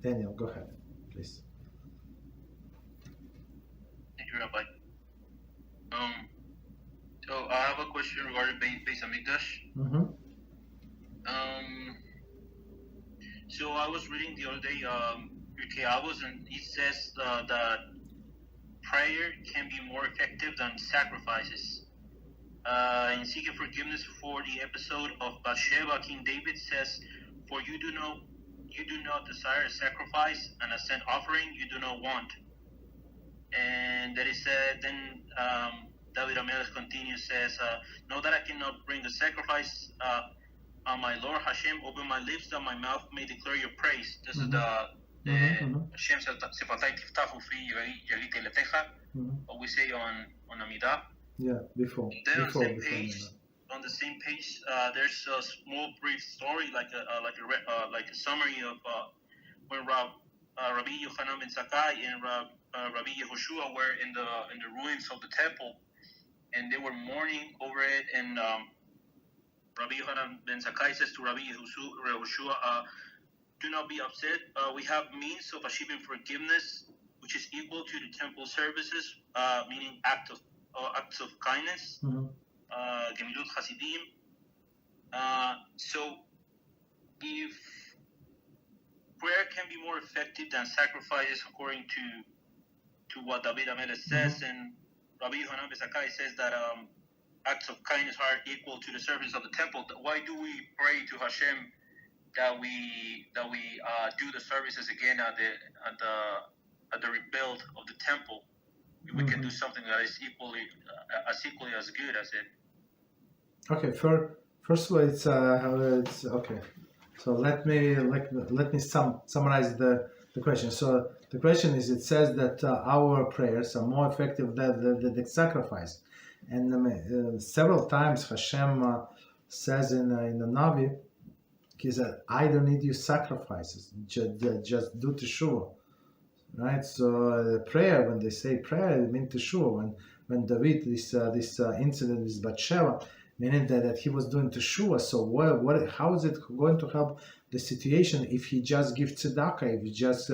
Daniel, go ahead, please. Thank you, Rabbi. So I have a question regarding Beis Hamikdash. Mm-hmm. So I was reading the other day Yirkeavos, and it says that prayer can be more effective than sacrifices. In seeking forgiveness for the episode of Bathsheba, King David says, "For you do not desire a sacrifice, and a sin offering you do not want." And that is said. Then David Amelech continues, says, "Know that I cannot bring a sacrifice. My Lord HaShem, open my lips that my mouth may declare your praise." This is the Hashem says, "Sefatai tiftachu fi yagite letecha," what we say on Amidah. Yeah, before. Then on the same page, there's a small brief story, like a summary of when Rabbi Yochanan ben Zakkai and Rabbi Yehoshua were in the ruins of the temple, and they were mourning over it. And Rabbi Yochanan ben Zakkai says to Rabbi Yehoshua, "Do not be upset. We have means of achieving forgiveness, which is equal to the temple services, meaning acts of kindness, gemilut chasidim." So, if prayer can be more effective than sacrifices, according to what David Amelech says, and Rabbi Yochanan ben Zakkai says that acts of kindness are equal to the service of the temple, why do we pray to HaShem that we do the services again at the rebuild of the temple? We can do something that is equally as good as it. Okay, first of all, it's okay. So let me summarize the question. So the question is, it says that our prayers are more effective than the sacrifice, and several times Hashem says in the Navi, he said, "I don't need your sacrifices, just do teshuvah." Right. So prayer, when they say prayer, it means teshuvah. When David this incident with Bathsheba, meaning that he was doing teshuvah. So how is it going to help the situation if he just gives tzedakah, if he just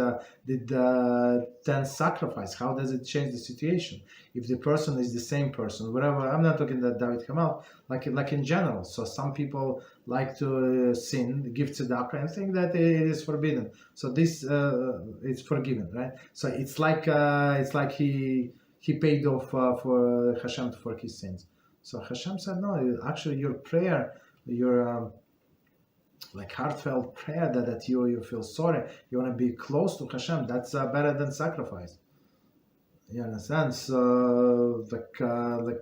did 10 sacrifice? How does it change the situation? If the person is the same person, whatever, I'm not talking that David Hamel, like in general. So some people like to sin, give tzedakah, and think that it is forbidden. So this it's forgiven, right? So it's like he paid off for Hashem for his sins. So Hashem said, no, actually your prayer, your like heartfelt prayer that you feel sorry, you want to be close to Hashem, that's better than sacrifice. You understand? So like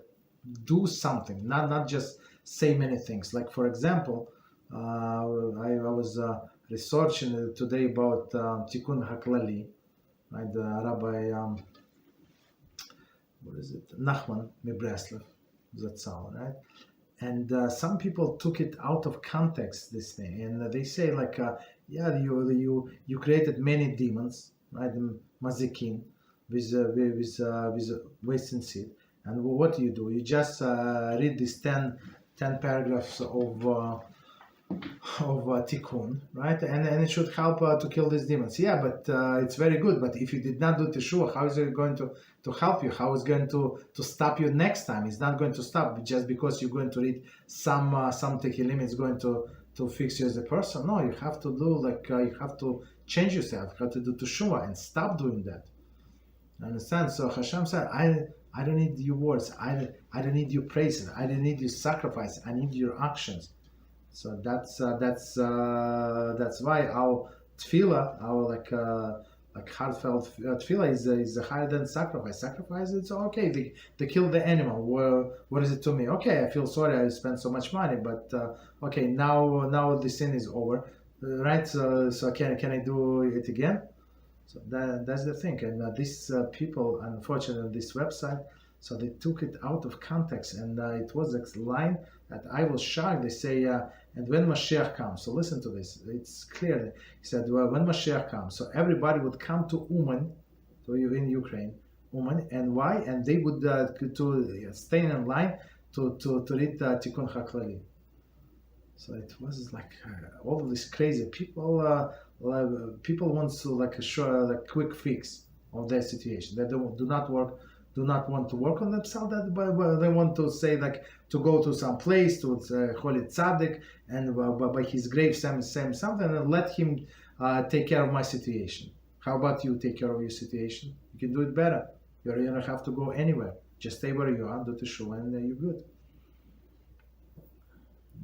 do something, not just say many things. Like for example, I was researching today about Tikkun HaKlali, right? The Rabbi, what is it? Nachman Mibreslev. That's all, right? And some people took it out of context, this thing, and they say like, yeah, you created many demons, right? Mazikin with wasting seed, and what do? You just read these 10 paragraphs of Tikkun, right? And it should help to kill these demons. Yeah, but it's very good. But if you did not do Teshuvah, how is it going to help you? How is it going to stop you next time? It's not going to stop just because you're going to read some Tehillim. It's going to fix you as a person. No, you have to do you have to change yourself. You have to do Teshuvah and stop doing that. Understand? So Hashem said, I don't need your words. I don't need your praises. I don't need your sacrifice. I need your actions. So that's why our tefillah, our heartfelt tefillah is higher than sacrifice. Sacrifice, it's okay. They kill the animal. Well, what is it to me? Okay, I feel sorry. I spent so much money, but okay, now the sin is over, right? So can I do it again? So that's the thing. And these people, unfortunately, this website, so they took it out of context, and it was a line that I was shocked. They say, and when Mashiach comes, so listen to this, it's clear. He said, well, when Mashiach comes, so everybody would come to Uman, to you in Ukraine, Uman, and why? And they would to stay in line to read Tikkun HaKlali. So it was like all of these crazy people. People want to like a sure like quick fix of their situation. They do not want to work on themselves. But they want to say like to go to some place to Holy Tzaddik and by his grave say something and let him take care of my situation. How about you take care of your situation? You can do it better. You don't have to go anywhere. Just stay where you are, do teshuva, and you're good.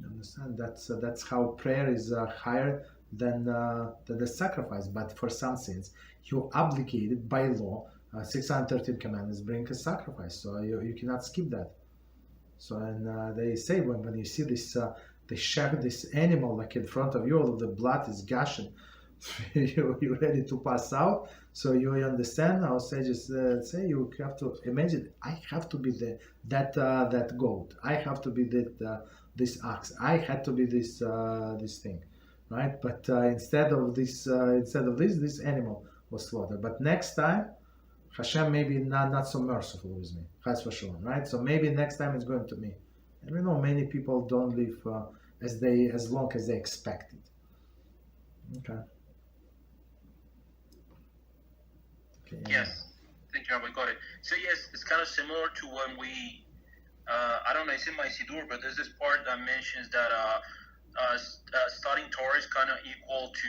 You understand? That's how prayer is higher than the sacrifice. But for some sins, you're obligated by law. 613 commandments bring a sacrifice, so you cannot skip that. So and they say when you see this, they shave this animal like in front of you, all of the blood is gushing. You're ready to pass out. So you understand. Our sages say you have to imagine. I have to be that goat. I have to be this ox. I had to be this thing, right? But instead of this, this animal was slaughtered. But next time, HaShem maybe not so merciful with me, Chas v'sholom, right? So maybe next time it's going to me. And we know many people don't live as long as they expected. Okay. Yes, thank you, Rabbi. Got it. So yes, it's kind of similar to when we, I don't know, it's in my Siddur, but there's this part that mentions that studying Torah is kind of equal to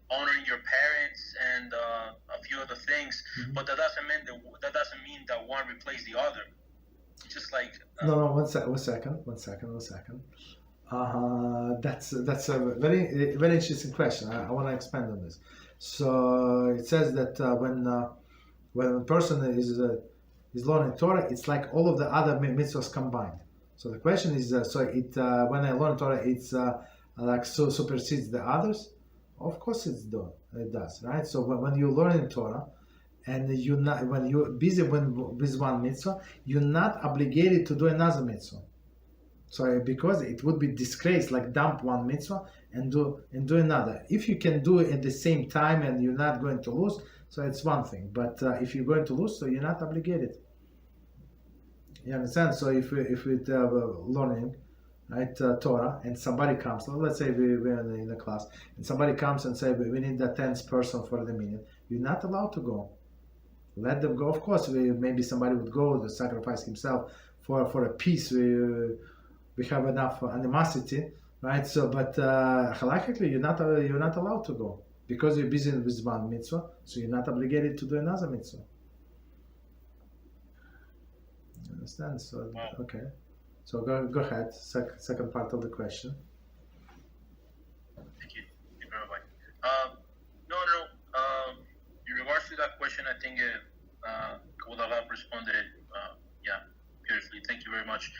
honoring your parents and a few other things, but that doesn't mean that one replaces the other. It's just like no, one second. That's a very very interesting question. I want to expand on this. So it says that when a person is learning Torah, it's like all of the other mitzvos combined. So the question is, when I learn Torah, it's like so supersedes the others. Of course, it does, right? So when you learn in Torah, and when you're busy with one mitzvah, you're not obligated to do another mitzvah. So because it would be disgrace, like dump one mitzvah and do another. If you can do it at the same time and you're not going to lose, so it's one thing. But if you're going to lose, so you're not obligated. You understand? So if we're learning, right, Torah, and somebody comes, let's say we're in a class, and somebody comes and say we need the 10th person for the minute, you're not allowed to go. Let them go. Of course, maybe somebody would go to sacrifice himself for a piece. We have enough animosity, right? So, but halachically, you're not allowed to go because you're busy with one mitzvah. So you're not obligated to do another mitzvah. You understand? So okay. So go ahead. Second part of the question. Thank you, Rabbi. No. In regards to that question, I think Lulav responded. Beautifully. Thank you very much.